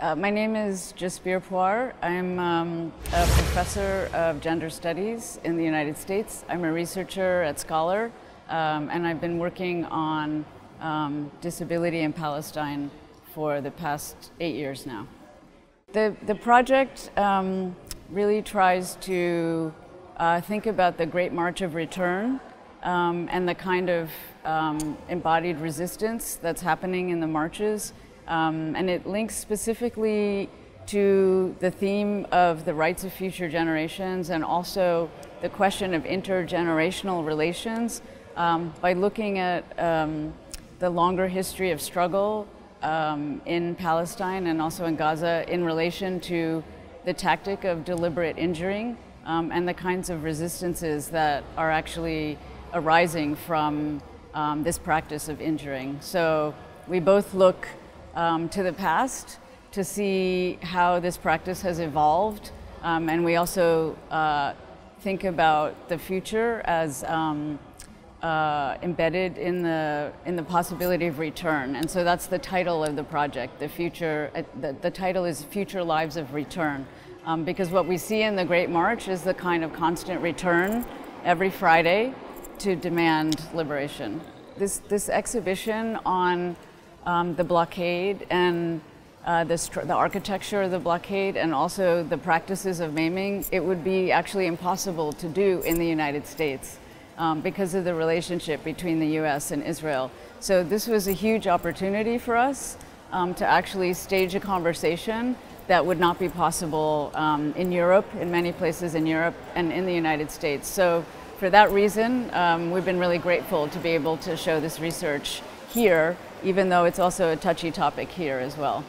My name is Jasbir Puar. I'm a professor of gender studies in the United States. I'm a researcher at Scholar, and I've been working on disability in Palestine for the past 8 years now. The project really tries to think about the Great March of Return and the kind of embodied resistance that's happening in the marches. And it links specifically to the theme of the rights of future generations and also the question of intergenerational relations by looking at the longer history of struggle in Palestine and also in Gaza in relation to the tactic of deliberate injuring and the kinds of resistances that are actually arising from this practice of injuring. So we both look to the past to see how this practice has evolved, and we also think about the future as embedded in the possibility of return. And so that's the title of the project. The title is Future Lives of Return, because what we see in the Great March is the kind of constant return every Friday to demand liberation. This exhibition on the blockade and the architecture of the blockade and also the practices of maiming, it would be actually impossible to do in the United States because of the relationship between the US and Israel. So this was a huge opportunity for us to actually stage a conversation that would not be possible in Europe, in many places in Europe and in the United States. So for that reason, we've been really grateful to be able to show this research here, even though it's also a touchy topic here as well.